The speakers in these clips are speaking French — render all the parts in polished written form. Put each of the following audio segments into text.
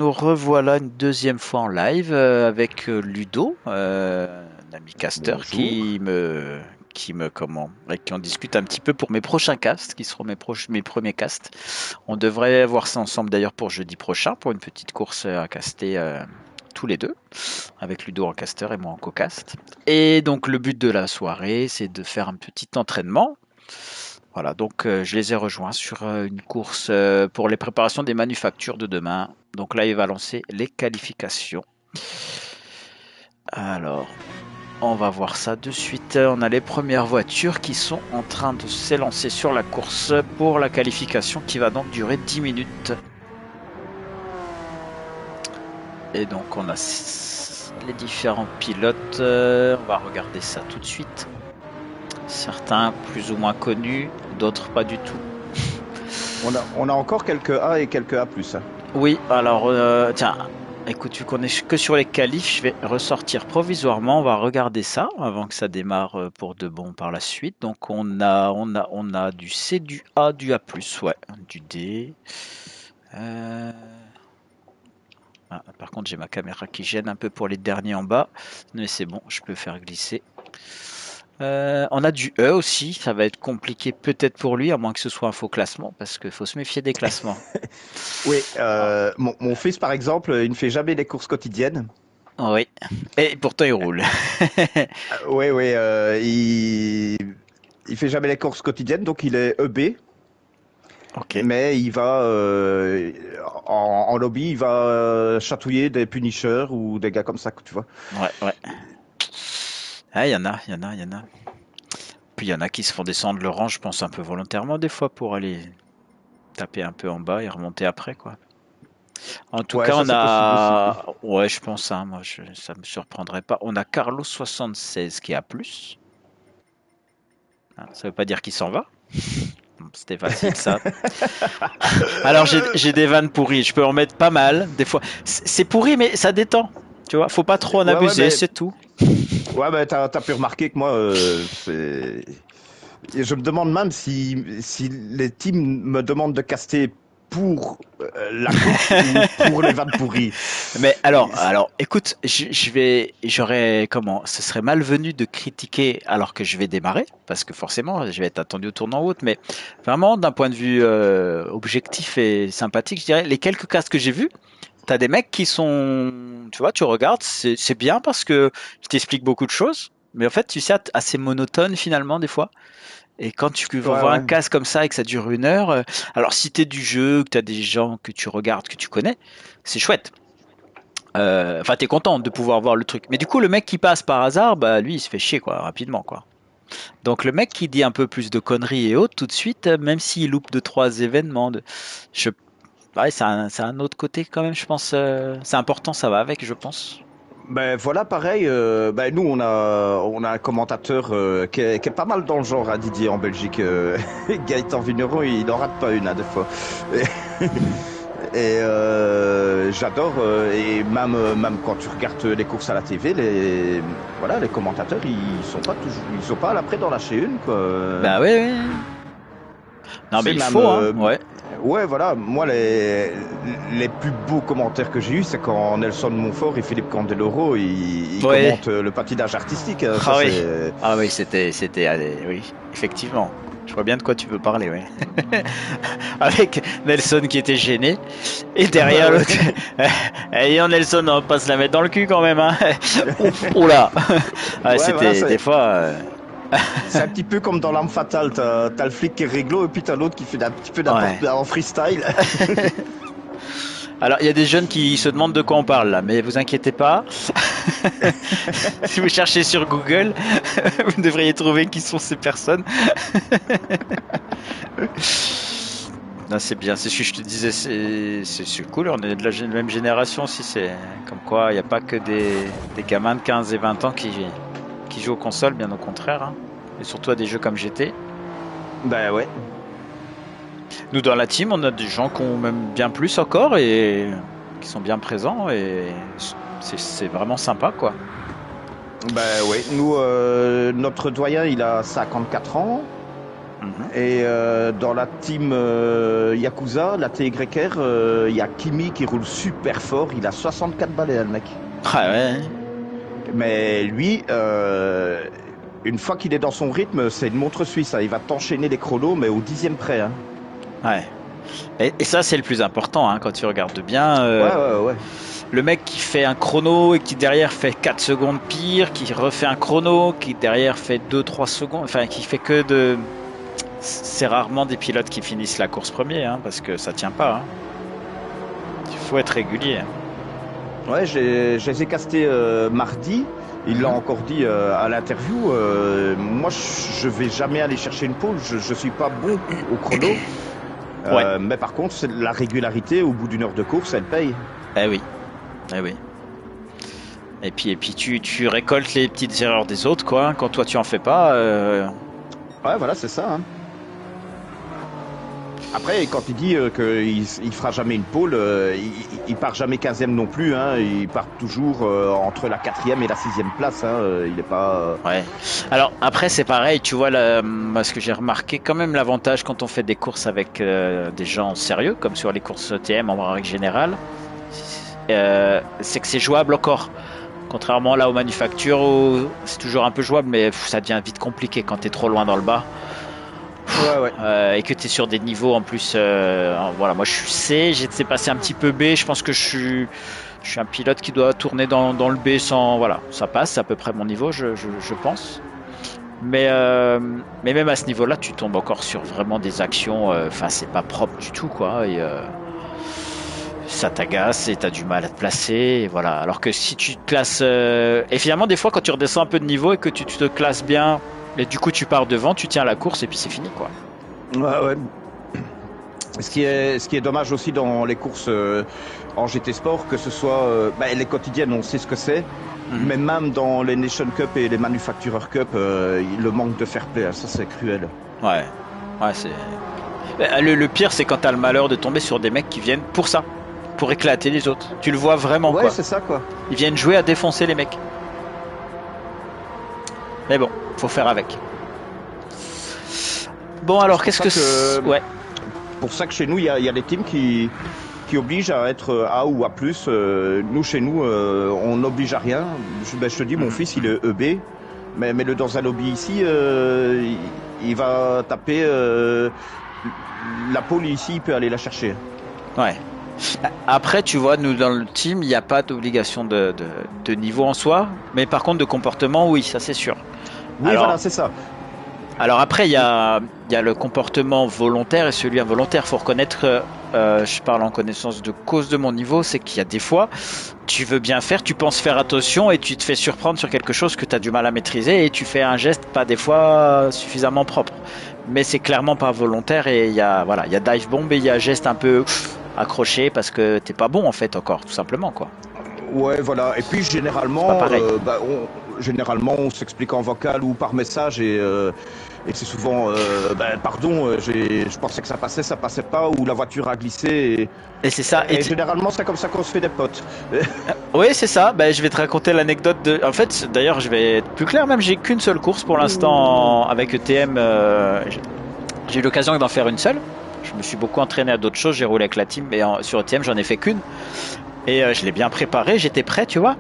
nous revoilà une deuxième fois en live avec Ludo, un ami caster Bonjour. avec qui on discute un petit peu pour mes prochains casts, qui seront mes premiers casts. On devrait voir ça ensemble d'ailleurs pour jeudi prochain, pour une petite course à caster tous les deux, avec Ludo en caster et moi en co-cast. Et donc le but de la soirée, c'est de faire un petit entraînement. Voilà, donc je les ai rejoints sur une course pour les préparations des manufactures de demain. Donc là, il va lancer les qualifications. Alors, on va voir ça de suite. On a les premières voitures qui sont en train de s'élancer sur la course pour la qualification qui va donc durer 10 minutes. Et donc, on a les différents pilotes. On va regarder ça tout de suite. Certains plus ou moins connus, d'autres pas du tout. On a encore quelques A et quelques A+. Hein. Oui, alors, tiens, écoute, vu qu'on est que sur les qualifs, je vais ressortir provisoirement. On va regarder ça avant que ça démarre pour de bon par la suite. Donc, on a du C, du A, du A+, ouais, du D. Euh, par contre, j'ai ma caméra qui gêne un peu pour les derniers en bas, mais c'est bon, je peux faire glisser. On a du E aussi, ça va être compliqué peut-être pour lui, à moins que ce soit un faux classement, parce qu'il faut se méfier des classements. Oui, mon fils, par exemple, il ne fait jamais les courses quotidiennes. Oui, et pourtant il roule. Oui, oui, il fait jamais les courses quotidiennes, donc il est EB, Ok. mais il va en lobby, il va chatouiller des punishers ou des gars comme ça, tu vois. Ouais, ouais. Ah, il y en a. Puis il y en a qui se font descendre le rang, je pense, un peu volontairement des fois pour aller taper un peu en bas et remonter après, quoi. En tout Ouais, cas, ça on c'est possible aussi. a. Ouais, je pense, hein, moi, ça me surprendrait pas. On a Carlos 76 qui a plus. Hein, ça veut pas dire qu'il s'en va. C'était facile, ça. Alors, j'ai des vannes pourries. Je peux en mettre pas mal. Des fois, c'est pourri, mais ça détend. Tu vois, faut pas trop en Ouais, ouais, abuser, mais c'est tout. t'as pu remarquer que moi, et je me demande même si les teams me demandent de caster pour la course ou pour les vannes pourries. Mais alors, écoute, ce serait malvenu de critiquer alors que je vais démarrer, parce que forcément, je vais être attendu au tournant ou autre, mais vraiment, d'un point de vue objectif et sympathique, je dirais, les quelques castes que j'ai vus, t'as des mecs qui sont, tu vois, tu regardes, c'est bien parce que je t'explique beaucoup de choses, mais en fait, tu sais, assez monotone finalement, des fois. Et quand tu Ouais, vois un ouais. casque comme ça et que ça dure 1 heure, alors si t'es du jeu, que t'as des gens que tu regardes, que tu connais, c'est chouette. Enfin, t'es content de pouvoir voir le truc. Mais du coup, le mec qui passe par hasard, bah lui, il se fait chier, quoi, rapidement, quoi. Donc le mec qui dit un peu plus de conneries et autres, tout de suite, même s'il loupe 2, 3 événements, je... ouais, c'est un autre côté quand même, je pense. C'est important, ça va avec, je pense. Ben voilà, pareil. Ben nous, on a un commentateur qui est pas mal dans le genre, hein, Didier en Belgique. Gaëtan Vigneron, il n'en rate pas une, hein, des fois. Et j'adore. Et même quand tu regardes les courses à la TV, les commentateurs, ils sont pas à l'après d'en lâcher une, quoi. Bah ouais, ouais. Non, mais C'est il même, faut, hein, ouais. ouais, voilà. Moi, les plus beaux commentaires que j'ai eus, c'est quand Nelson Montfort et Philippe Candeloro, ils Ouais. commentent le patinage artistique. Ça, Ah oui. c'est. Ah oui, allez, oui, effectivement. Je vois bien de quoi tu veux parler, oui. Avec Nelson qui était gêné. Et Ouais, derrière ouais. l'autre. Ayant Nelson, on va pas se la mettre dans le cul quand même, hein. Oula. Ah, Ouais, voilà. c'était des fois. C'est un petit peu comme dans L'Arme Fatale. T'as le flic qui est réglo et puis t'as l'autre qui fait un petit peu n'importe Ouais. en freestyle. Alors, il y a des jeunes qui se demandent de quoi on parle là, mais vous inquiétez pas. Si vous cherchez sur Google, vous devriez trouver qui sont ces personnes. Non, c'est bien, c'est ce que je te disais, c'est cool, on est de la même génération aussi, c'est comme quoi il n'y a pas que des gamins de 15 et 20 ans qui jouent aux consoles, bien au contraire, hein. Et surtout à des jeux comme GT. Ben ouais. Nous dans la team, on a des gens qui ont même bien plus encore et qui sont bien présents et c'est vraiment sympa quoi. Ben ouais. Nous, notre doyen, il a 54 ans. Mhm. Et dans la team Yakuza, la TYR, il y a Kimi qui roule super fort. Il a 64 balais, le mec. Ah ouais. Mais lui, une fois qu'il est dans son rythme, c'est une montre suisse, hein. Il va t'enchaîner les chronos, mais au 10e près, hein. Ouais. Et ça, c'est le plus important, hein, quand tu regardes bien. Ouais. Le mec qui fait un chrono et qui derrière fait 4 secondes pire, qui refait un chrono, qui derrière fait 2-3 secondes, enfin qui fait que de... C'est rarement des pilotes qui finissent la course premier, hein, parce que ça tient pas. Hein. Il faut être régulier. Ouais, je les ai castés mardi. Il l'a encore dit à l'interview. Moi, je vais jamais aller chercher une pole. Je suis pas bon au chrono. Ouais. Mais par contre, c'est la régularité. Au bout d'une heure de course, elle paye. Eh oui. Eh oui. Et puis tu récoltes les petites erreurs des autres, quoi. Quand toi tu en fais pas. Ouais, voilà, c'est ça, hein. Après, quand il dit qu'il fera jamais une pole, il part jamais 15e non plus, hein. Il part toujours entre la 4e et la 6e place, hein. Il est pas. Ouais. Alors après c'est pareil, tu vois, ce que j'ai remarqué quand même l'avantage quand on fait des courses avec des gens sérieux, comme sur les courses ETM en règle générale, c'est que c'est jouable encore. Contrairement là aux manufactures où c'est toujours un peu jouable, mais ça devient vite compliqué quand t'es trop loin dans le bas. Ouais. Et que tu es sur des niveaux en plus. Voilà, moi je suis C, j'étais passé un petit peu B. Je pense que je suis un pilote qui doit tourner dans le B sans. Voilà, ça passe, c'est à peu près mon niveau, je pense. Mais même à ce niveau-là, tu tombes encore sur vraiment des actions. Enfin, c'est pas propre du tout, quoi. Et ça t'agace et t'as du mal à te placer. Et voilà. Alors que si tu te classes. Et finalement, des fois, quand tu redescends un peu de niveau et que tu te classes bien. Et du coup, tu pars devant, tu tiens la course et puis c'est fini, quoi. Ouais. Ce qui est dommage aussi dans les courses en GT Sport, que ce soit les quotidiennes, on sait ce que c'est, mais même dans les Nation Cup et les Manufacturer Cup, le manque de fair play, ça c'est cruel. Ouais, c'est. Le pire, c'est quand t'as le malheur de tomber sur des mecs qui viennent pour ça, pour éclater les autres. Tu le vois vraiment, quoi. Ouais, c'est ça, quoi. Ils viennent jouer à défoncer les mecs. Mais bon, faut faire avec. Bon, alors qu'est-ce que... Ouais. Pour ça que chez nous, il y a des teams qui obligent à être A ou A+. Nous, chez nous, on n'oblige à rien. Je te dis, mon fils, il est EB. Mais le dans un lobby ici, il va taper la pole ici, il peut aller la chercher. Ouais. Après, tu vois, nous, dans le team, il n'y a pas d'obligation de niveau en soi. Mais par contre, de comportement, oui, ça c'est sûr. Oui, voilà, c'est ça. Alors après, il y a le comportement volontaire et celui involontaire. Il faut reconnaître, je parle en connaissance de cause de mon niveau, c'est qu'il y a des fois, tu veux bien faire, tu penses faire attention et tu te fais surprendre sur quelque chose que tu as du mal à maîtriser et tu fais un geste pas des fois suffisamment propre. Mais c'est clairement pas volontaire et il y a dive bomb et il y a geste un peu accroché parce que t'es pas bon en fait encore, tout simplement, quoi. Ouais, voilà. Et puis généralement, on s'explique en vocal ou par message et c'est souvent, pardon, je pensais que ça passait pas, ou la voiture a glissé. Et c'est ça. Et généralement, c'est comme ça qu'on se fait des potes. Oui, c'est ça. Je vais te raconter l'anecdote de. En fait, d'ailleurs, je vais être plus clair. Même, j'ai qu'une seule course pour l'instant avec ETM. J'ai eu l'occasion d'en faire une seule. Je me suis beaucoup entraîné à d'autres choses. J'ai roulé avec la team, mais sur ETM, j'en ai fait qu'une. Et je l'ai bien préparé. J'étais prêt, tu vois.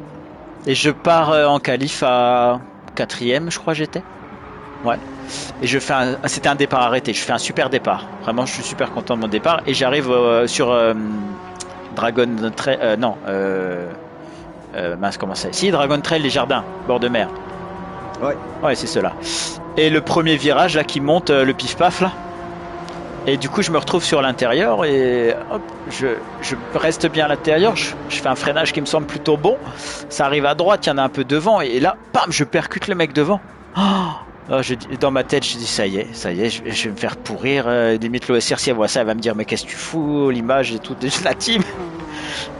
Et je pars en qualif à 4e, je crois j'étais. Ouais. Et c'était un départ arrêté. Je fais un super départ. Vraiment, je suis super content de mon départ. Et j'arrive sur Dragon Trail. Mince, comment c'est? Si, Dragon Trail, les jardins, bord de mer. Ouais, c'est cela. Et le premier virage là qui monte, le pif-paf là. Et du coup, je me retrouve sur l'intérieur et hop, je reste bien à l'intérieur. Je fais un freinage qui me semble plutôt bon. Ça arrive à droite, il y en a un peu devant. Et là, bam, je percute le mec devant. Dans ma tête, je dis ça y est, je vais me faire pourrir. Limite, l'OSR, si elle voit ça, elle va me dire mais qu'est-ce que tu fous, l'image et tout de la team.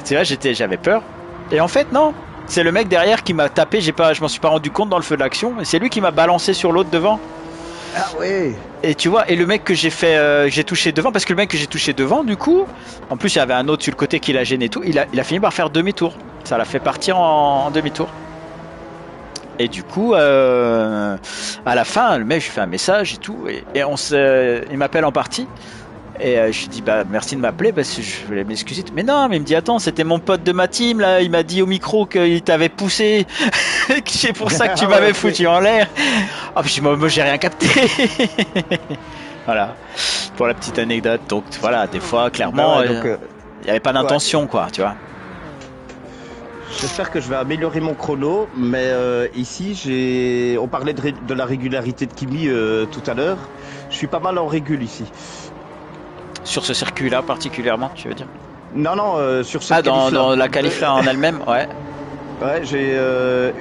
Tu vois, j'avais peur. Et en fait, non. C'est le mec derrière qui m'a tapé. Je m'en suis pas rendu compte dans le feu de l'action. Et c'est lui qui m'a balancé sur l'autre devant. Ah ouais. Et tu vois, et le mec que j'ai touché devant, parce que le mec que j'ai touché devant, du coup, en plus il y avait un autre sur le côté qui l'a gêné et tout, il a fini par faire demi-tour. Ça l'a fait partir en demi-tour. Et du coup, à la fin, le mec, je lui fais un message et tout, et il m'appelle en partie. Et je lui dis bah merci de m'appeler parce que je voulais m'excuser. Mais non, mais il me dit attends, c'était mon pote de ma team là, il m'a dit au micro qu'il t'avait poussé, que c'est pour ça que tu m'avais foutu en l'air. Ah puis moi j'ai rien capté. Voilà, pour la petite anecdote. Donc voilà, des fois clairement il n'y avait pas d'intention quoi, tu vois. J'espère que je vais améliorer mon chrono, mais ici on parlait de la régularité de Kimi tout à l'heure. Je suis pas mal en régule ici. Sur ce circuit-là particulièrement, tu veux dire? Non, sur cette dans la qualif-là en elle-même, ouais. Ouais, j'ai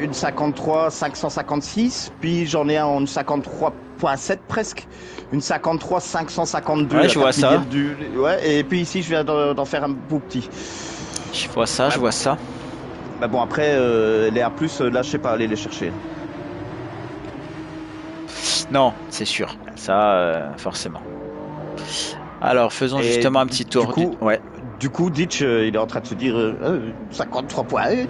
une 53 556, puis j'en ai un en 53.7 presque, une 53 552. Ouais, je vois ça. Ouais, et puis ici je viens d'en faire un beau petit. Je vois ça, je vois ça. Bah bon après les A+, là je sais pas aller les chercher. Non, c'est sûr, ça forcément. Alors faisons justement un petit tour. Du coup, Ditch, il est en train de se dire 53 points.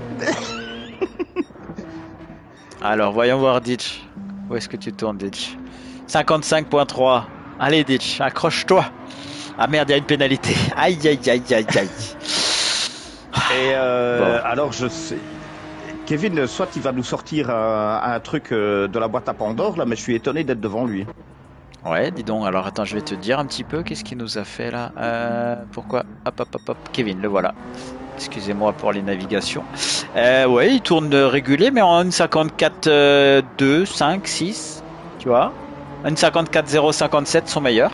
Alors voyons voir Ditch. Où est-ce que tu tournes, Ditch? 55.3. Allez, Ditch, accroche-toi. Ah merde, il y a une pénalité. Aïe, aïe, aïe, aïe, aïe. Et alors je sais. Kevin, soit il va nous sortir un truc de la boîte à Pandore, là, mais je suis étonné d'être devant lui. Ouais, dis donc, alors attends, je vais te dire un petit peu qu'est-ce qu'il nous a fait là. Pourquoi? Hop, Kevin, le voilà. Excusez-moi pour les navigations. Ouais, il tourne régulier, mais en 1.54 2, 5, 6, tu vois. 1.54 0, 57 sont meilleurs.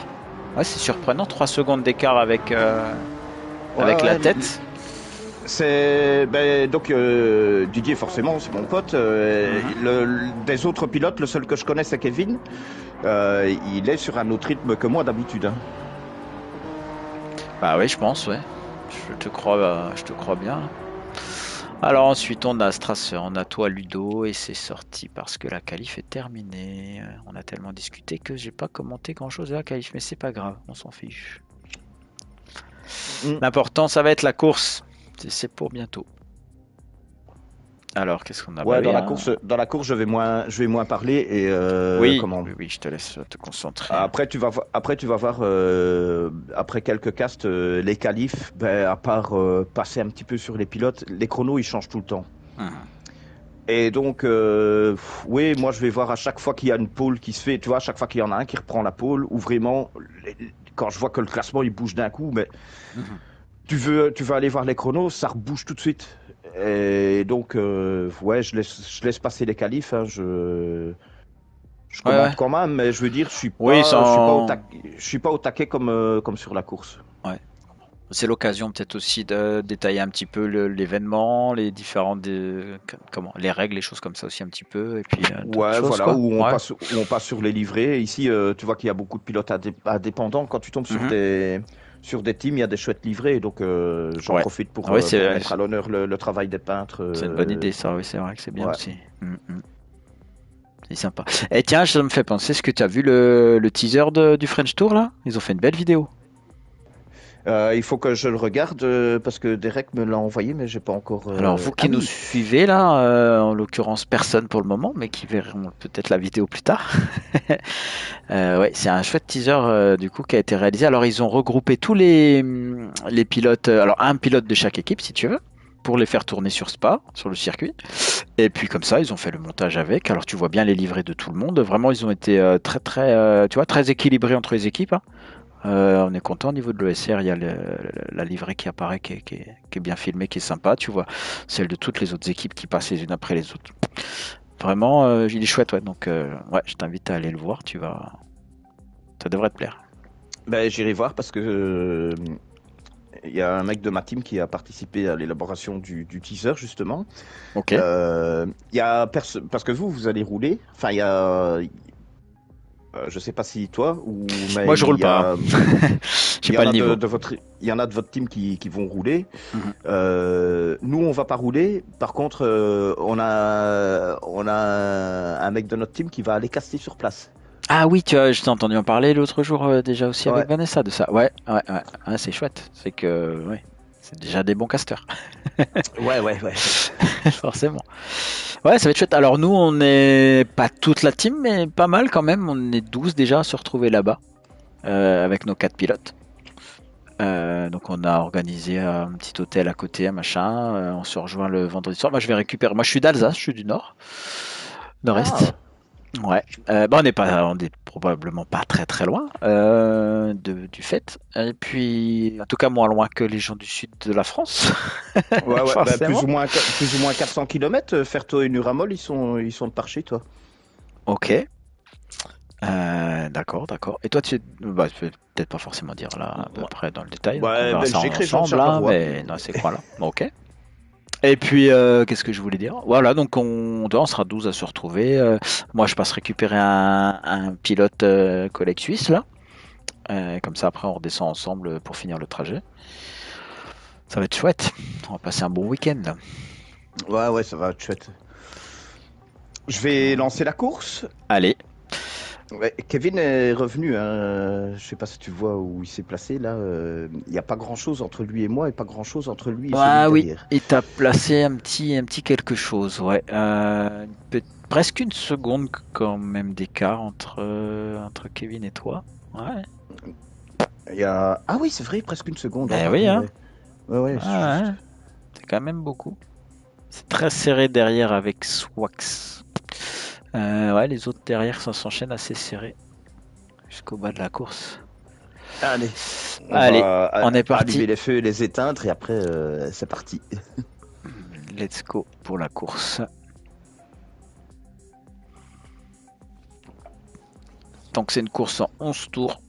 Ouais, c'est surprenant, 3 secondes d'écart avec la tête. C'est donc Didier forcément c'est mon pote. Des autres pilotes, le seul que je connais c'est Kevin. Il est sur un autre rythme que moi d'habitude. Hein. Bah oui, je pense, ouais. Je te crois bien. Alors ensuite on a Strasser, on a toi Ludo et c'est sorti parce que la qualif est terminée. On a tellement discuté que j'ai pas commenté grand chose de la qualif, mais c'est pas grave, on s'en fiche. L'important ça va être la course. C'est pour bientôt. Alors, qu'est-ce qu'on a? Ouais, dans la course, je vais moins parler et oui, je te laisse te concentrer. Après, tu vas voir après quelques castes les qualifs, à part passer un petit peu sur les pilotes, les chronos ils changent tout le temps. Et donc, oui, moi je vais voir à chaque fois qu'il y a une pole qui se fait, tu vois, à chaque fois qu'il y en a un qui reprend la pole, ou vraiment, quand je vois que le classement il bouge d'un coup, mais tu veux aller voir les chronos, ça rebouge tout de suite. Et donc, ouais, je laisse passer les qualifs. Hein, je commente quand même, mais je veux dire, je suis pas au taquet comme sur la course. Ouais. C'est l'occasion peut-être aussi de détailler un petit peu l'événement, les différentes les règles, les choses comme ça aussi un petit peu. Et puis, ouais, voilà, où on passe sur les livrets. Ici, tu vois qu'il y a beaucoup de pilotes indépendants. Quand tu tombes sur des teams, il y a des chouettes livrets, donc j'en profite pour mettre à l'honneur le travail des peintres. C'est une bonne idée, ça, oui, c'est vrai que c'est bien aussi. C'est sympa. Et tiens, ça me fait penser, est-ce que tu as vu le teaser du French Tour là? Ils ont fait une belle vidéo. Il faut que je le regarde parce que Derek me l'a envoyé, mais j'ai pas encore. Alors vous qui nous suivez là, en l'occurrence personne pour le moment, mais qui verront peut-être la vidéo plus tard. Ouais, c'est un chouette teaser du coup qui a été réalisé. Alors ils ont regroupé tous les pilotes, alors un pilote de chaque équipe si tu veux, pour les faire tourner sur Spa, sur le circuit. Et puis comme ça, ils ont fait le montage avec. Alors tu vois bien les livrets de tout le monde. Vraiment, ils ont été très équilibrés entre les équipes. Hein. On est content au niveau de l'ESR, il y a la livrée qui apparaît, qui est bien filmée, qui est sympa, tu vois, celle de toutes les autres équipes qui passent les unes après les autres. Vraiment, il est chouette, ouais. Donc, ouais, je t'invite à aller le voir, ça devrait te plaire. Ben, j'irai voir parce que il y a un mec de ma team qui a participé à l'élaboration du teaser justement. Ok. Parce que vous allez rouler. Enfin, il y a. Je sais pas si toi ou. Mais moi, je roule pas. J'ai pas le niveau. Il y en a de votre team qui vont rouler. Nous, on va pas rouler. Par contre, on a un mec de notre team qui va aller caster sur place. Ah oui, je t'ai entendu en parler l'autre jour déjà aussi avec Vanessa de ça. Ouais. Ah, c'est chouette. C'est que, c'est déjà des bons casteurs. Ouais. Forcément. Ouais, ça va être chouette. Alors nous, on n'est pas toute la team, mais pas mal quand même. On est 12 déjà à se retrouver là-bas avec nos 4 pilotes. Donc on a organisé un petit hôtel à côté, un machin. On se rejoint le vendredi soir. Moi, je vais récupérer. Moi, je suis d'Alsace, je suis du nord, nord-est. Ah, Ouais. On est probablement pas très très loin du fait. Et puis, en tout cas, moins loin que les gens du sud de la France, ouais, ouais, bah, forcément. plus ou moins 400 km. Ferto et Nuramol, ils sont de par chez toi. Ok. D'accord, d'accord. Et toi, bah, tu peux peut-être pas forcément dire là à peu Ouais, près dans le détail. Donc on ouais, verra ça Belgique, région de ensemble là, Charleroi. mais dans ces coins-là. Ok. Et puis, qu'est-ce que je voulais dire? Voilà, donc on sera 12 à se retrouver. Moi, je passe récupérer un pilote collègue suisse là. Comme ça, après, on redescend ensemble pour finir le trajet. Ça va être chouette. On va passer un bon week-end là. Ouais, ouais, ça va être chouette. Je vais lancer la course. Allez. Ouais, Kevin est revenu, hein. Je sais pas si tu vois où il s'est placé là. Il n'y a pas grand-chose entre lui et moi et pas grand-chose entre lui et celui de Ah oui, derrière. il t'a placé un petit quelque chose, ouais. Presque une seconde quand même d'écart entre Kevin et toi. Ouais. Ah oui, c'est vrai, presque une seconde. Oh, Ben oui, pardon, hein. ouais. Ouais, ouais, Ouais, c'est juste. ouais. C'est quand même beaucoup. C'est très serré derrière avec Swax. Ouais, les autres derrière, ça s'enchaîne assez serré jusqu'au bas de la course. Allez, on Allez, va on est allumer parti. les feux et les éteindre et après, c'est parti. Let's go pour la course. Donc c'est une course en 11 tours.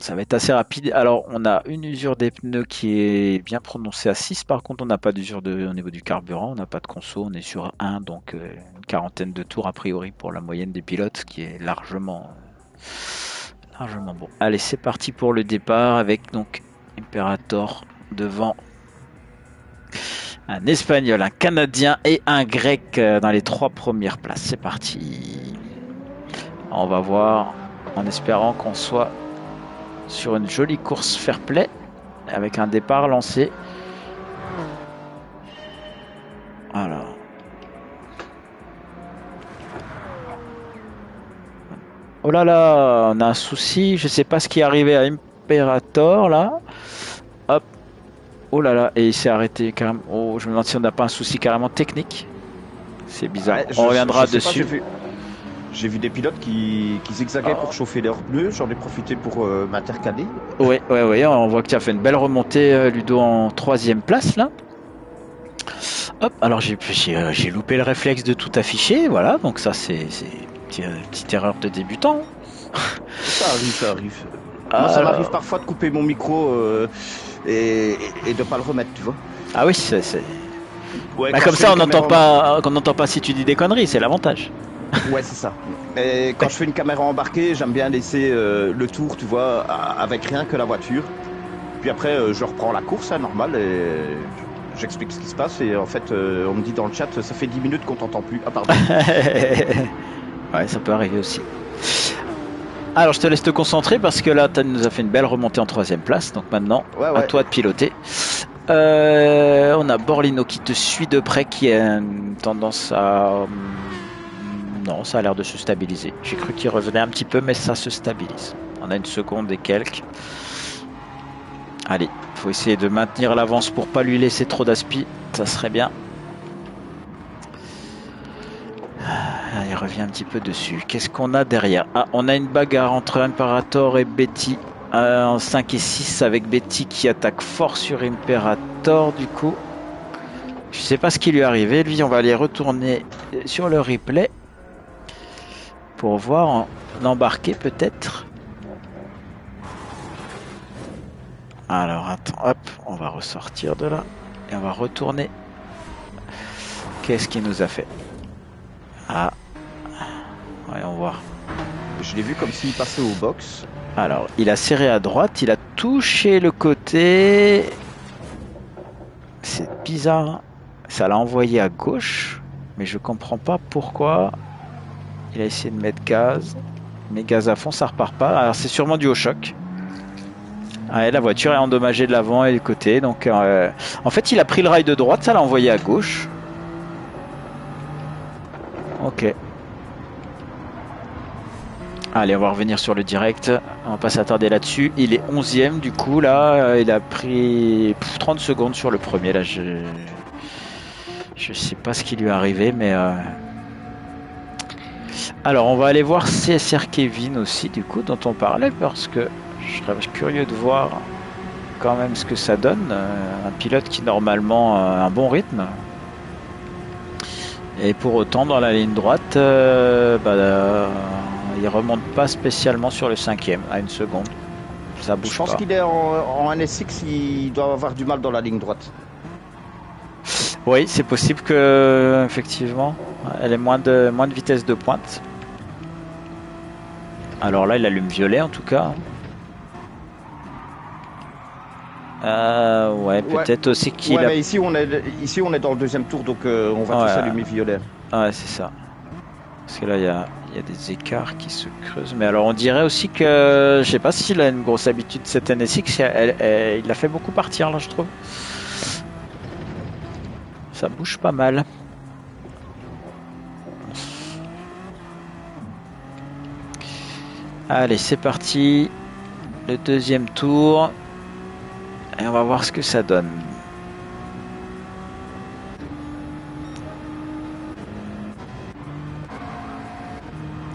Ça va être assez rapide. Alors, on a une usure des pneus qui est bien prononcée à 6. Par contre, on n'a pas d'usure au niveau du carburant. On n'a pas de conso. On est sur 1. Donc, une quarantaine de tours a priori pour la moyenne des pilotes, ce qui est largement bon. Allez, c'est parti pour le départ avec donc Imperator devant un Espagnol, un Canadien et un Grec dans les 3 premières places. C'est parti. On va voir en espérant qu'on soit sur une jolie course fair play avec un départ lancé. Alors. Oh là là, on a un souci. Je sais pas ce qui est arrivé à Imperator là. Hop. Oh là là, et il s'est arrêté carrément. Oh, je me demande si on n'a pas un souci carrément technique. C'est bizarre. Ouais, On je reviendra sais pas, dessus. j'ai vu des pilotes qui zigzagaient pour Oh. chauffer leurs pneus. J'en ai profité pour m'intercaler. Ouais, ouais, ouais. On voit que tu as fait une belle remontée, Ludo, en 3e place là. Hop, alors j'ai loupé le réflexe de tout afficher. Voilà, donc ça c'est une petite erreur de débutant. Ça arrive, ça arrive. Moi, ça m'arrive Alors, parfois de couper mon micro et de pas le remettre, tu vois. ah oui, Ouais, bah, quand comme je fais ça une caméra on n'entend pas si tu dis des conneries, c'est l'avantage. Ouais, c'est ça. Et quand je fais une caméra embarquée, j'aime bien laisser le tour, tu vois, avec rien que la voiture. Puis après, je reprends la course, hein, normal, et j'explique ce qui se passe. Et en fait, on me dit dans le chat, ça fait 10 minutes qu'on t'entend plus. Ah, pardon. Ouais, ça peut arriver aussi. Alors, je te laisse te concentrer parce que là, tu nous as fait une belle remontée en 3e place. Donc maintenant, Ouais, à ouais. toi de piloter. On a Borlino qui te suit de près, qui a une tendance à... Non, ça a l'air de se stabiliser. J'ai cru qu'il revenait un petit peu, mais ça se stabilise. On a une seconde et quelques. Allez, faut essayer de maintenir l'avance pour pas lui laisser trop d'aspi. Ça serait bien. Il revient un petit peu dessus. Qu'est-ce qu'on a derrière? Ah, on a une bagarre entre Imperator et Betty. En 5 et 6 avec Betty qui attaque fort sur Imperator du coup. Je sais pas ce qui lui est arrivé. Lui, on va aller retourner sur le replay pour voir l'embarquer peut-être. Alors attends, hop, on va ressortir de là et on va retourner. Qu'est-ce qu'il nous a fait? Ah, voyons voir. Je l'ai vu comme s'il passait au box. Alors, il a serré à droite, il a touché le côté. C'est bizarre. Ça l'a envoyé à gauche, mais je comprends pas pourquoi. Il a essayé de mettre gaz. Mais gaz à fond, ça repart pas. Alors, c'est sûrement dû au choc. Ouais, la voiture est endommagée de l'avant et du côté. Donc, en fait, il a pris le rail de droite, ça l'a envoyé à gauche. Ok. Allez, on va revenir sur le direct. On va pas s'attarder là-dessus. Il est 11e du coup. Là, il a pris 30 secondes sur le premier. Là, je sais pas ce qui lui est arrivé, mais... Alors, on va aller voir CSR Kevin aussi, du coup, dont on parlait, parce que je serais curieux de voir quand même ce que ça donne. Un pilote qui, normalement, a un bon rythme. Et pour autant, dans la ligne droite, il remonte pas spécialement sur le 5e à 1 seconde. Ça bouge Je pense pas. qu'il est en NSX, il doit avoir du mal dans la ligne droite. Oui, c'est possible que, effectivement, elle ait moins de vitesse de pointe. Alors là, il allume violet en tout cas. Ouais, peut-être aussi qu'il mais ici on est dans le deuxième tour, donc on va tous allumer violet. Ouais, c'est ça. Parce que là, il y a des écarts qui se creusent. Mais alors, on dirait aussi que, je sais pas s'il a une grosse habitude cette NSX, il l'a fait beaucoup partir là, je trouve. Ça bouge pas mal. Allez, c'est parti. Le deuxième tour. Et on va voir ce que ça donne.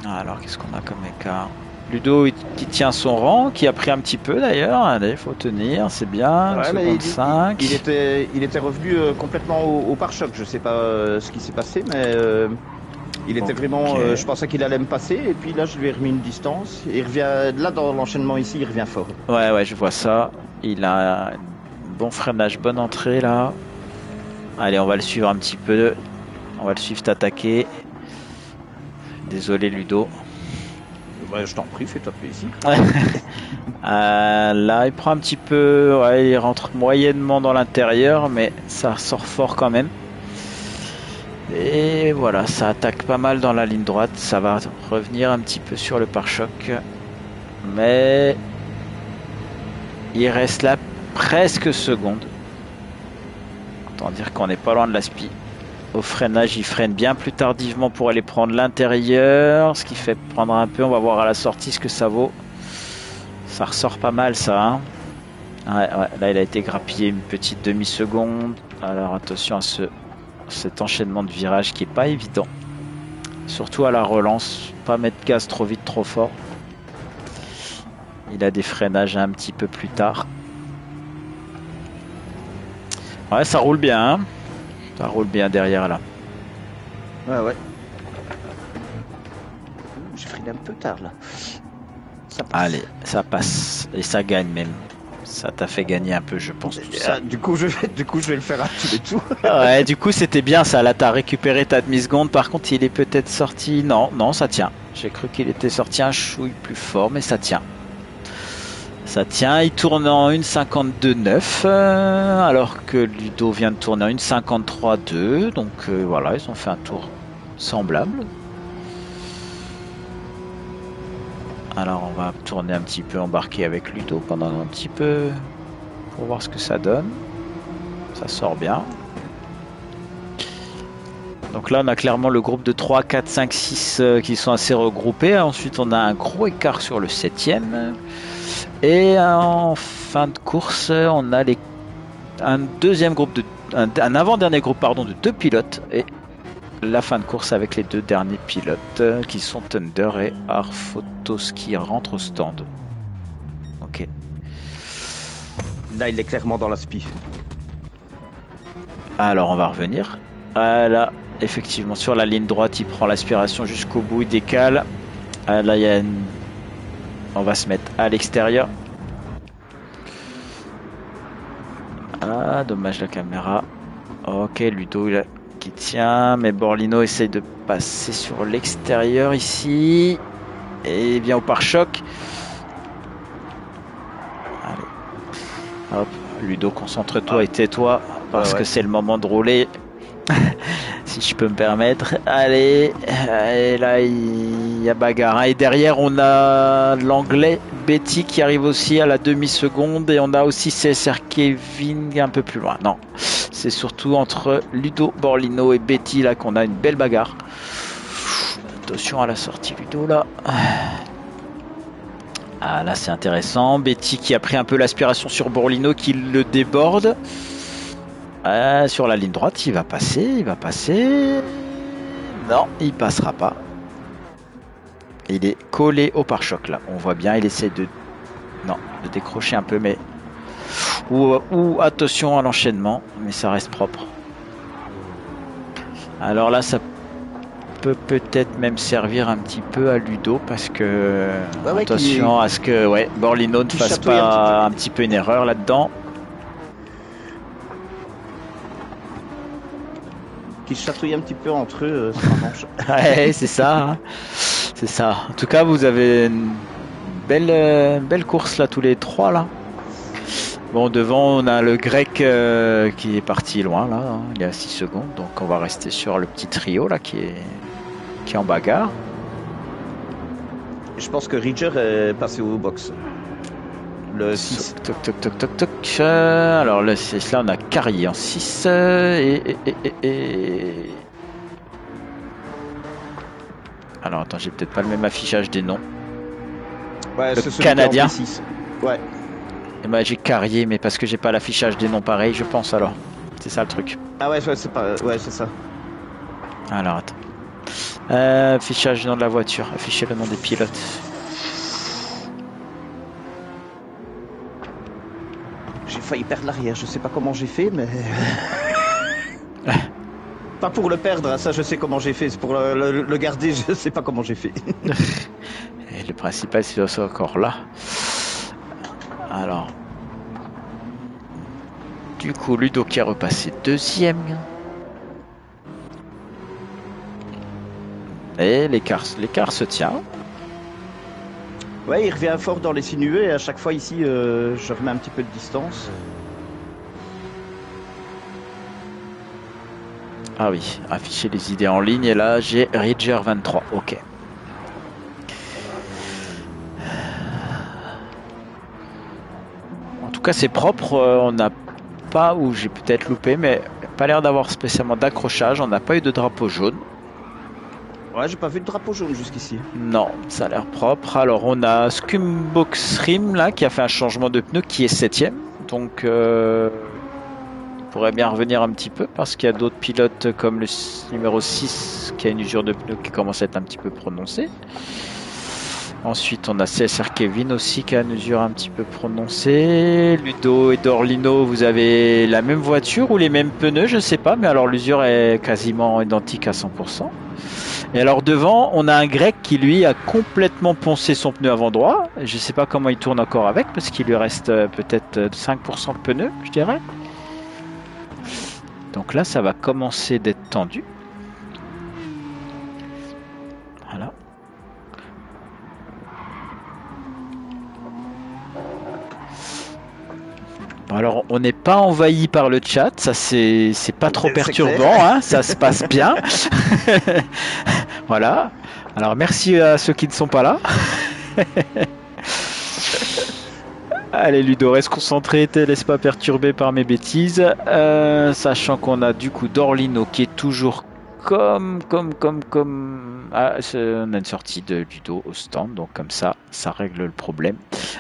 Alors, qu'est-ce qu'on a comme écart? Ludo qui tient son rang, qui a pris un petit peu d'ailleurs. Allez, il faut tenir, c'est bien. Ouais, il était revenu complètement au pare-choc. Je sais pas ce qui s'est passé, mais il était vraiment. Je pensais qu'il allait me passer, et puis là, je lui ai remis une distance. Il revient là dans l'enchaînement ici, il revient fort. Ouais, je vois ça. Il a un bon freinage, bonne entrée là. Allez, on va le suivre un petit peu. On va le suivre t'attaquer. Désolé Ludo. Ouais, je t'en prie, fais-toi plaisir. Là, il prend un petit peu. Ouais, il rentre moyennement dans l'intérieur, mais ça sort fort quand même. Et voilà, ça attaque pas mal dans la ligne droite. Ça va revenir un petit peu sur le pare-choc. Mais il reste là presque seconde. Autant dire qu'on n'est pas loin de la spi. Au freinage, il freine bien plus tardivement pour aller prendre l'intérieur, ce qui fait prendre un peu. On va voir à la sortie ce que ça vaut. Ça ressort pas mal ça. Hein. Ouais, là il a été grappillé une petite demi-seconde. Alors attention à cet enchaînement de virages qui est pas évident. Surtout à la relance, pas mettre gaz trop vite, trop fort. Il a des freinages un petit peu plus tard. Ouais, ça roule bien. Hein. Ça roule bien derrière là. Ouais. J'ai freiné un peu tard là. Ça passe. Allez, ça passe. Et ça gagne même. Ça t'a fait gagner un peu, je pense. Tout ça. Du coup, je vais le faire à tous les tours. Ouais, du coup, c'était bien ça. Là, t'as récupéré ta demi-seconde. Par contre, il est peut-être sorti. Non, ça tient. J'ai cru qu'il était sorti un chouille plus fort, mais ça tient. Ça tient, il tourne en 1,52,9 alors que Ludo vient de tourner en 1,53,2. Donc voilà, ils ont fait un tour semblable. Alors on va tourner un petit peu, embarquer avec Ludo pendant un petit peu pour voir ce que ça donne. Ça sort bien. Donc là on a clairement le groupe de 3, 4, 5, 6 qui sont assez regroupés. Ensuite on a un gros écart sur le 7e. Et en fin de course, on a un avant-dernier groupe de 2 pilotes et la fin de course avec les 2 derniers pilotes qui sont Thunder et Arphotos qui rentrent au stand. Ok. Là, il est clairement dans la spi. Alors, on va revenir. Là, effectivement, sur la ligne droite, il prend l'aspiration jusqu'au bout, il décale. Là, il y a on va se mettre à l'extérieur. Ah, dommage la caméra. Ok, Ludo qui tient, mais Borlino essaye de passer sur l'extérieur ici. Et bien au pare-choc. Allez. Hop, Ludo, concentre-toi et tais-toi parce que c'est le moment de rouler. Si je peux me permettre. Allez, et là il y a bagarre. Et derrière on a l'anglais Betty qui arrive aussi à la demi-seconde. Et on a aussi CSR Kevin un peu plus loin. Non, c'est surtout entre Ludo Borlino et Betty là qu'on a une belle bagarre. Attention à la sortie Ludo là. Ah là c'est intéressant. Betty qui a pris un peu l'aspiration sur Borlino qui le déborde. Sur la ligne droite, il va passer. Non, il passera pas. Il est collé au pare-choc là. On voit bien, il essaie de décrocher un peu, mais ou attention à l'enchaînement, mais ça reste propre. Alors là, ça peut peut-être même servir un petit peu à Ludo parce que attention à ce que Borlino ne fasse pas un petit peu une erreur là-dedans. Qui chatouille un petit peu entre eux, ouais, c'est ça. Hein. C'est ça. En tout cas, vous avez une belle course là, tous les trois là. Bon, devant, on a le grec qui est parti loin là, hein, il y a 6 secondes. Donc, on va rester sur le petit trio là qui est en bagarre. Je pense que Ridger est passé au box. Le 6. Toc. Alors là, on a Carrier en 6 et... Alors attends, j'ai peut-être pas le même affichage des noms. Ouais, le Canadien. Ouais. Et ben, j'ai Carrier, mais parce que j'ai pas l'affichage des noms pareil, je pense alors. C'est ça le truc. Ah ouais, c'est pas... ouais, c'est ça. Alors attends. Affichage du nom de la voiture, afficher le nom des pilotes. J'ai failli perdre l'arrière, je sais pas comment j'ai fait, mais... Pas pour le perdre, ça je sais comment j'ai fait, c'est pour le garder, je sais pas comment j'ai fait. Et le principal c'est encore là. Alors... Du coup, Ludo qui est repassé deuxième. Et l'écart se tient. Ouais, il revient fort dans les sinueux et à chaque fois ici, je remets un petit peu de distance. Ah oui, afficher les idées en ligne et là j'ai Ridger 23, ok. En tout cas c'est propre, on n'a pas, ou j'ai peut-être loupé, mais pas l'air d'avoir spécialement d'accrochage, on n'a pas eu de drapeau jaune. Ouais, j'ai pas vu de drapeau jaune jusqu'ici. Non, ça a l'air propre. Alors on a Scumbox Rim là qui a fait un changement de pneu qui est 7ème. Donc il pourrait bien revenir un petit peu parce qu'il y a d'autres pilotes comme le numéro 6 qui a une usure de pneu qui commence à être un petit peu prononcée. Ensuite on a CSR Kevin aussi qui a une usure un petit peu prononcée. Ludo et Dorlino, vous avez la même voiture ou les mêmes pneus, je sais pas, mais alors l'usure est quasiment identique à 100%. Et alors devant, on a un grec qui lui a complètement poncé son pneu avant droit. Je ne sais pas comment il tourne encore avec parce qu'il lui reste peut-être 5% de pneu, je dirais. Donc là, ça va commencer d'être tendu. Voilà. Bon, alors, on n'est pas envahi par le chat, ça c'est pas trop perturbant, hein, ça se passe bien. Voilà. Alors merci à ceux qui ne sont pas là. Allez Ludo, reste concentré, te laisse pas perturber par mes bêtises. Sachant qu'on a du coup Dorlino qui est toujours comme... Ah, on a une sortie de Ludo au stand, donc comme ça règle le problème.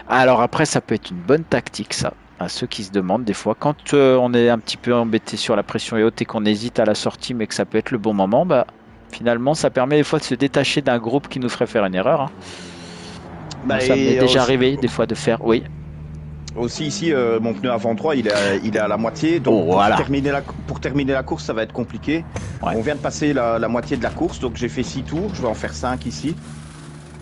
Alors après, ça peut être une bonne tactique ça. À ceux qui se demandent des fois, quand on est un petit peu embêté sur la pression est haute et qu'on hésite à la sortie mais que ça peut être le bon moment, bah finalement ça permet des fois de se détacher d'un groupe qui nous ferait faire une erreur, hein. Bah, ça m'est déjà arrivé des fois de faire, oui. Aussi ici, mon pneu avant droit il est à la moitié, donc voilà. pour terminer la course ça va être compliqué. Ouais. On vient de passer la moitié de la course, donc j'ai fait 6 tours, je vais en faire 5 ici.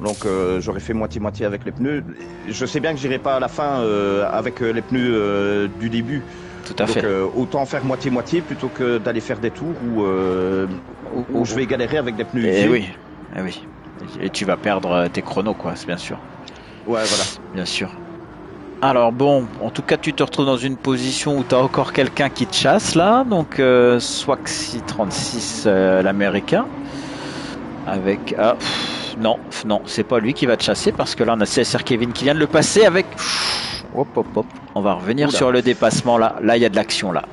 Donc j'aurais fait moitié-moitié avec les pneus. Je sais bien que j'irai pas à la fin avec les pneus du début. Tout à fait. Autant faire moitié-moitié plutôt que d'aller faire des tours où je vais galérer avec des pneus usés. Oui. Et oui. Et tu vas perdre tes chronos, quoi, c'est bien sûr. Ouais, voilà. Bien sûr. Alors bon, en tout cas tu te retrouves dans une position où tu as encore quelqu'un qui te chasse là. Donc Swaxy 36 l'américain. Avec... Non, c'est pas lui qui va te chasser parce que là on a CSR Kevin qui vient de le passer avec... Hop. On va revenir sur le dépassement là. Là il y a de l'action là.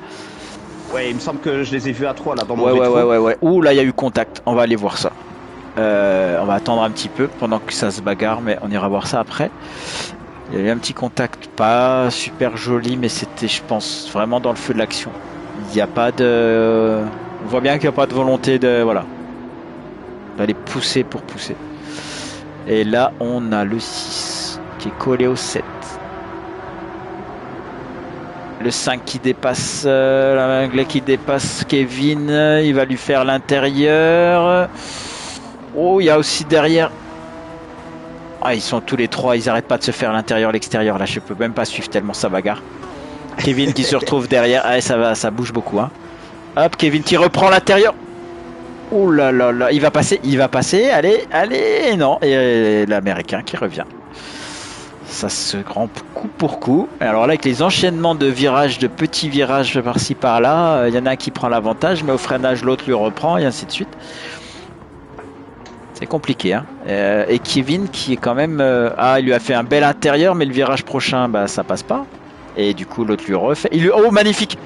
Ouais, il me semble que je les ai vus à 3 là dans mon ouais. Ouh là il y a eu contact. On va aller voir ça. On va attendre un petit peu pendant que ça se bagarre, mais on ira voir ça après. Il y a eu un petit contact, pas super joli, mais c'était, je pense, vraiment dans le feu de l'action. Il n'y a pas de... On voit bien qu'il n'y a pas de volonté de... Voilà. D'aller pousser pour pousser. Et là, on a le 6 qui est collé au 7. Le 5 qui dépasse l'anglais qui dépasse Kevin. Il va lui faire l'intérieur. Oh, il y a aussi derrière. Ah, ils sont tous les trois. Ils n'arrêtent pas de se faire l'intérieur, l'extérieur. Là, je peux même pas suivre tellement ça bagarre. Kevin qui se retrouve derrière. Ah, ça bouge beaucoup. Hein. Hop, Kevin qui reprend l'intérieur. Oh là là là. Il va passer. Allez, allez. Non. Et l'Américain qui revient. Ça se grand coup pour coup. Alors là, avec les enchaînements de virages, de petits virages par-ci par-là, il y en a un qui prend l'avantage, mais au freinage, l'autre lui reprend, et ainsi de suite. C'est compliqué. Hein. Et Kevin qui est quand même... il lui a fait un bel intérieur, mais le virage prochain, bah, ça passe pas. Et du coup, l'autre lui refait. Oh, magnifique!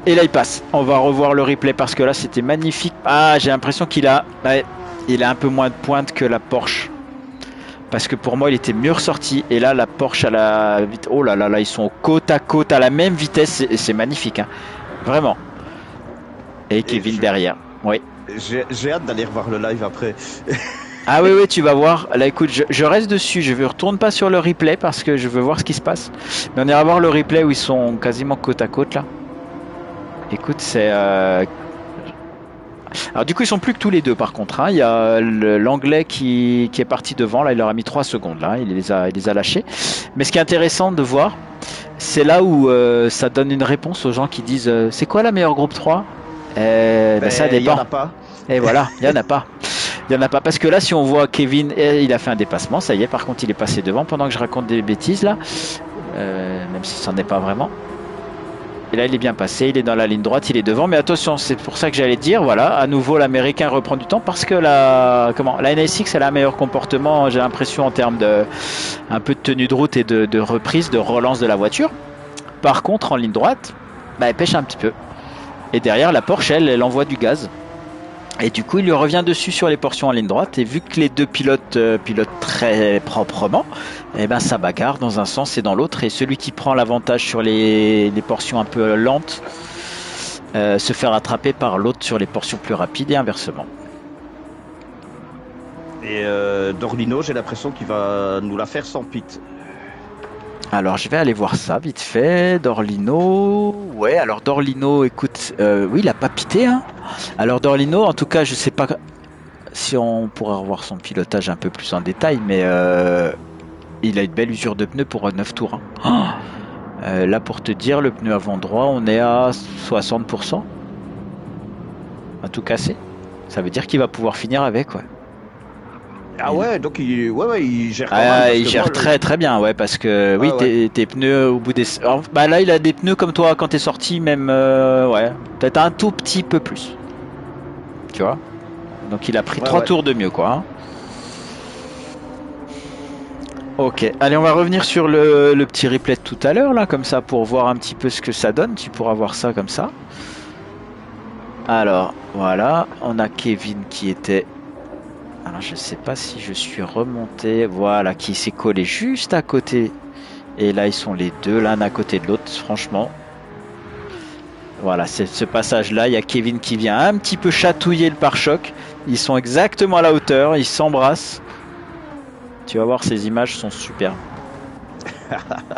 Et là, il passe. On va revoir le replay parce que là, c'était magnifique. Ah, j'ai l'impression qu'il a... Ouais, il a un peu moins de pointe que la Porsche. Parce que pour moi, il était mieux ressorti. Et là, la Porsche à la... Oh là là là, ils sont côte à côte à la même vitesse. C'est magnifique. Hein. Vraiment. Et Kevin derrière. Oui. J'ai hâte d'aller revoir le live après. Ah oui, tu vas voir. Là, écoute, je reste dessus. Je ne retourne pas sur le replay parce que je veux voir ce qui se passe. Mais on ira voir le replay où ils sont quasiment côte à côte là. Écoute, c'est... Alors du coup, ils sont plus que tous les deux par contre. Hein. Il y a l'anglais qui est parti devant. Là, il leur a mis 3 secondes. Là, il les a lâchés. Mais ce qui est intéressant de voir, c'est là où ça donne une réponse aux gens qui disent c'est quoi la meilleure groupe 3 ça dépend. Il n'y en a pas. Et voilà, il n'y en a pas. Il n'y en a pas. Parce que là, si on voit Kevin, il a fait un dépassement. Ça y est, par contre, il est passé devant pendant que je raconte des bêtises là. Même si ça n'en est pas vraiment. Et là, il est bien passé, il est dans la ligne droite, il est devant. Mais attention, c'est pour ça que j'allais dire, voilà, à nouveau, l'Américain reprend du temps parce que la NSX, elle a un meilleur comportement, j'ai l'impression, en termes de un peu de tenue de route et de reprise, de relance de la voiture. Par contre, en ligne droite, elle pêche un petit peu. Et derrière, la Porsche, elle envoie du gaz. Et du coup, il lui revient dessus sur les portions en ligne droite. Et vu que les deux pilotent très proprement, ça bagarre dans un sens et dans l'autre. Et celui qui prend l'avantage sur les portions un peu lentes se fait rattraper par l'autre sur les portions plus rapides et inversement. Et Dorlino, j'ai l'impression qu'il va nous la faire sans pit. Alors je vais aller voir ça vite fait. Dorlino, ouais. Alors Dorlino, écoute, oui, il a pas pité. Hein. Alors Dorlino, en tout cas, je sais pas si on pourra revoir son pilotage un peu plus en détail, mais il a une belle usure de pneu pour 9 tours. Hein. Là, pour te dire, le pneu avant droit, on est à 60%. À tout casser. Ça veut dire qu'il va pouvoir finir avec, ouais. Ah ouais, donc il gère il gère très bien, ouais, parce que oui, tes pneus au bout des... Alors, là, il a des pneus comme toi quand t'es sorti, même, ouais, peut-être un tout petit peu plus. Tu vois. Donc il a pris 3 tours de mieux, quoi. Hein. Ok, allez, on va revenir sur le petit replay de tout à l'heure, là, comme ça, pour voir un petit peu ce que ça donne. Tu pourras voir ça comme ça. Alors, voilà, on a Kevin qui était... Alors je sais pas si je suis remonté, voilà, qui s'est collé juste à côté. Et là ils sont les deux l'un à côté de l'autre, franchement. Voilà, c'est ce passage là, il y a Kevin qui vient un petit peu chatouiller le pare-choc. Ils sont exactement à la hauteur, ils s'embrassent. Tu vas voir, ces images sont super.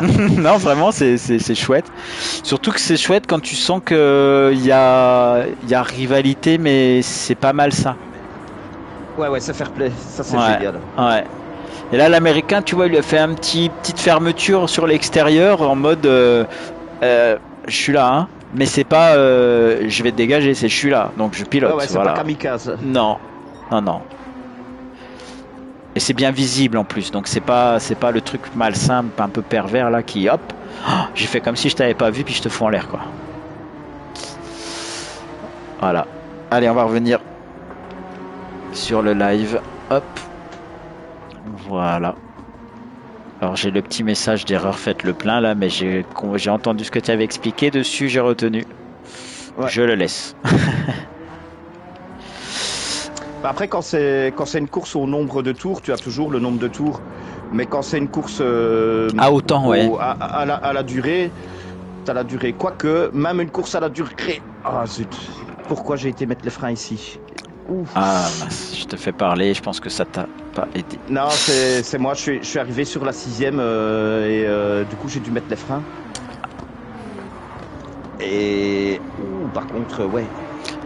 Non, vraiment, c'est chouette. Surtout que c'est chouette quand tu sens qu'il y a rivalité, mais c'est pas mal ça. Ouais, c'est fair play, ça c'est génial. Ouais. Et là, l'Américain, tu vois, il lui a fait une petite fermeture sur l'extérieur en mode je suis là, hein, mais c'est pas je vais te dégager, c'est je suis là, donc je pilote. Ouais, c'est pas kamikaze. Non. Et c'est bien visible en plus, donc c'est pas le truc malsain, un peu pervers là qui hop, j'ai fait comme si je t'avais pas vu puis je te fous en l'air quoi. Voilà. Allez, on va revenir sur le live, hop, voilà. Alors j'ai le petit message d'erreur, faites le plein là, mais j'ai entendu ce que tu avais expliqué dessus, j'ai retenu. Ouais. Je le laisse. Après, quand c'est une course au nombre de tours, tu as toujours le nombre de tours. Mais quand c'est une course autant, ouais. à la durée, tu as la durée. Quoique, même une course à la durée. Ah zut, pourquoi j'ai été mettre les freins ici? Ouf. Ah, mince, je te fais parler, je pense que ça t'a pas aidé. Non, c'est moi, je suis arrivé sur la 6e et du coup j'ai dû mettre les freins. Et par contre, ouais.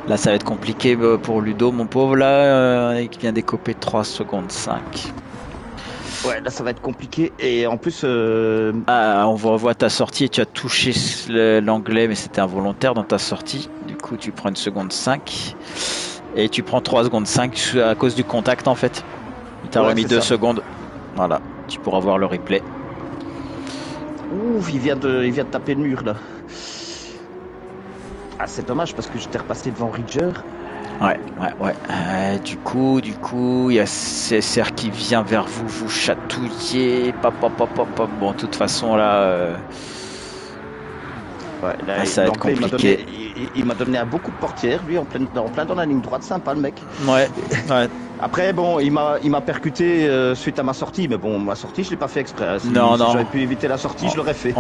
Là, ça va être compliqué pour Ludo, mon pauvre, là, qui vient d'écoper 3 secondes 5. Ouais, là ça va être compliqué. Et en plus... on revoit ta sortie et tu as touché l'anglais, mais c'était involontaire dans ta sortie. Du coup, tu prends 1 seconde 5. Et tu prends 3 secondes 5 à cause du contact, en fait. Il t'a remis 2 secondes. Voilà, tu pourras voir le replay. Ouf, il vient de taper le mur, là. Ah, c'est dommage parce que j'étais repassé devant Ridger. Ouais. Du coup, il y a CSR qui vient vers vous, vous chatouiller. Bon, de toute façon, là... Ouais, là, ça va être compliqué. Il m'a donné un bon coup de portière, lui, en plein dans la ligne droite, sympa le mec. Ouais. Après, bon, il m'a percuté suite à ma sortie, mais bon, ma sortie, je l'ai pas fait exprès. Si j'avais pu éviter la sortie, je l'aurais fait.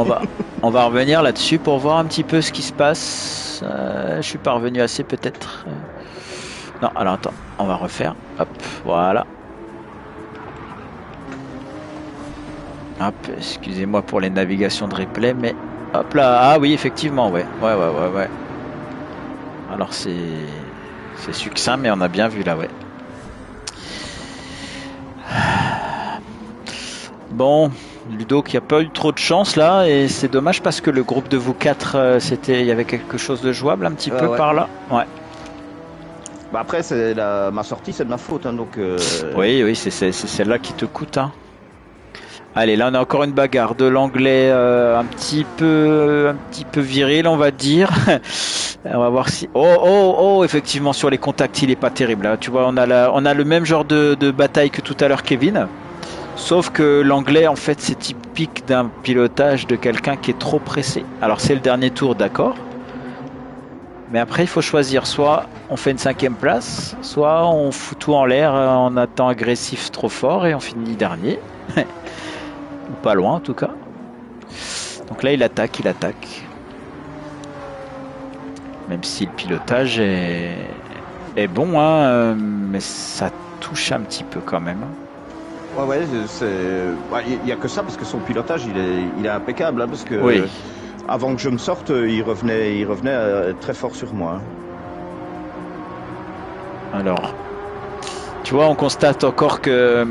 On va revenir là-dessus pour voir un petit peu ce qui se passe. Je suis pas revenu assez peut-être. Non, alors attends, on va refaire. Hop, voilà. Hop, excusez-moi pour les navigations de replay, mais hop là, ah oui, effectivement, ouais. Alors c'est succinct, mais on a bien vu là, ouais. Bon, Ludo qui a pas eu trop de chance là, et c'est dommage parce que le groupe de vous quatre, il y avait quelque chose de jouable un petit peu par là. Ouais. Bah après, ma sortie, c'est de ma faute, hein, donc. Oui, c'est celle-là qui te coûte, hein. Allez, là on a encore une bagarre de l'anglais un petit peu viril, on va dire. On va voir si... Oh, effectivement, sur les contacts, il est pas terrible. Là. Tu vois, on a le même genre de bataille que tout à l'heure, Kevin. Sauf que l'anglais, en fait, c'est typique d'un pilotage de quelqu'un qui est trop pressé. Alors, c'est le dernier tour, d'accord. Mais après, il faut choisir. Soit on fait une 5e place, soit on fout tout en l'air en étant agressif trop fort et on finit dernier. Ou pas loin, en tout cas. Donc là, il attaque. Même si le pilotage est bon, hein, mais ça touche un petit peu quand même. Ouais, il n'y a que ça parce que son pilotage, il est impeccable, hein, parce que avant que je me sorte, il revenait très fort sur moi. Alors, tu vois, on constate encore que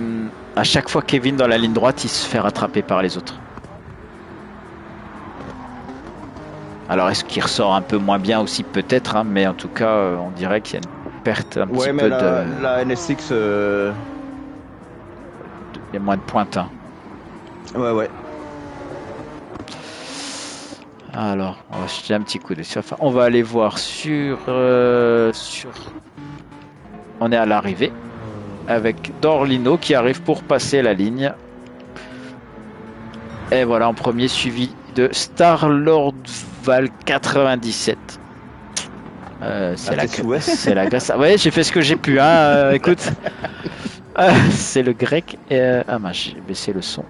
à chaque fois Kevin dans la ligne droite, il se fait rattraper par les autres. Alors, est-ce qu'il ressort un peu moins bien aussi peut-être, hein, mais en tout cas, on dirait qu'il y a une perte un petit peu de... La NSX... Il y a moins de pointe. Hein. Ouais. Alors, on va jeter un petit coup d'œil. Enfin, on va aller voir sur... On est à l'arrivée avec Dorlino qui arrive pour passer la ligne. Et voilà, en premier, suivi de Star-Lord Val 97. C'est la Grèce. Ouais, j'ai fait ce que j'ai pu. Hein, écoute, c'est le grec. J'ai baissé le son.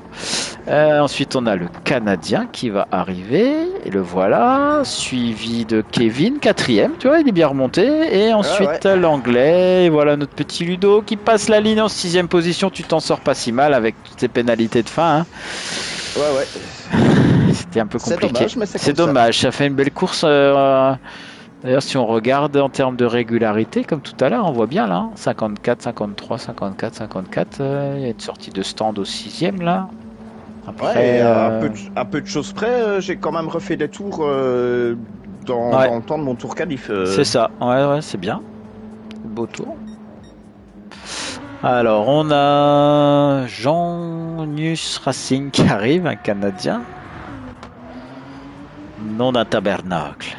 Ensuite, on a le Canadien qui va arriver. Et le voilà, suivi de Kevin, 4e. Tu vois, il est bien remonté. Et ensuite, l'Anglais. Et voilà notre petit Ludo qui passe la ligne en 6e position. Tu t'en sors pas si mal avec toutes ces pénalités de fin. Hein. Ouais. C'était un peu compliqué. C'est dommage, mais c'est dommage. Ça fait une belle course. D'ailleurs, si on regarde en termes de régularité, comme tout à l'heure, on voit bien là, hein, 54, 53, 54, 54. Il y a une sortie de stand au 6e là. Après, un peu de choses près, j'ai quand même refait des tours dans le temps de mon tour qualif. C'est ça. Ouais, c'est bien. Beau tour. Alors, on a Jean-Nus Racing qui arrive, un Canadien. Non d'un tabernacle.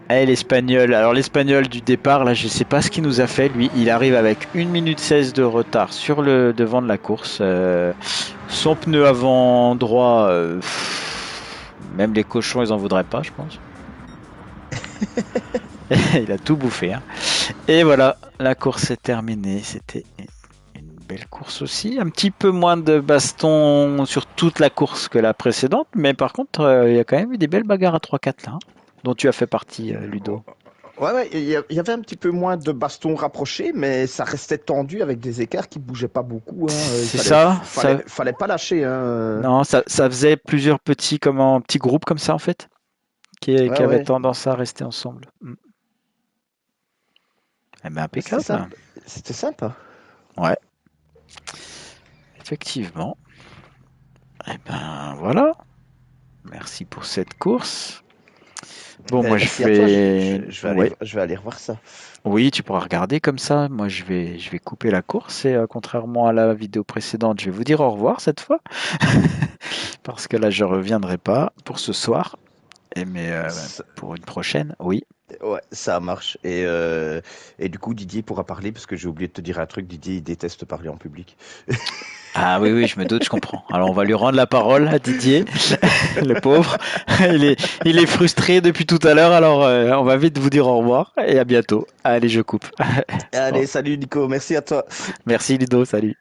Et l'Espagnol. Alors, l'Espagnol du départ, là, je sais pas ce qu'il nous a fait. Lui, il arrive avec 1 minute 16 de retard sur le devant de la course. Son pneu avant droit, même les cochons, ils en voudraient pas, je pense. Il a tout bouffé. Hein. Et voilà, la course est terminée. C'était une belle course aussi. Un petit peu moins de baston sur toute la course que la précédente, mais par contre, il y a quand même eu des belles bagarres à 3-4 là, hein, dont tu as fait partie, Ludo. Ouais, il y avait un petit peu moins de bastons rapprochés, mais ça restait tendu avec des écarts qui bougeaient pas beaucoup. Hein. Il C'est fallait, ça, fallait pas lâcher. Hein. non, ça faisait plusieurs petits groupes comme ça en fait, Ouais, qui avaient ouais. tendance à rester ensemble. Eh ben, C'était impeccable. sympa. C'était sympa. Ouais, effectivement. Eh ben voilà. Merci pour cette course. Bon, moi Ben, je merci à toi. vais. Ouais. Je vais aller revoir ça. Oui, tu pourras regarder comme ça. Moi je vais couper la course et contrairement à la vidéo précédente, je vais vous dire au revoir cette fois. Parce que là je reviendrai pas pour ce soir. Mais Ça, pour une prochaine, oui. ouais, ça marche. Et du coup, Didier pourra parler parce que j'ai oublié de te dire un truc. Didier, il déteste parler en public. Ah oui, oui, je me doute, je comprends. Alors on va lui rendre la parole à Didier, le pauvre. Il est frustré depuis tout à l'heure, alors on va vite vous dire au revoir et à bientôt. Allez, je coupe. Bon, Allez, salut Nico. Merci à toi. merci Ludo, salut.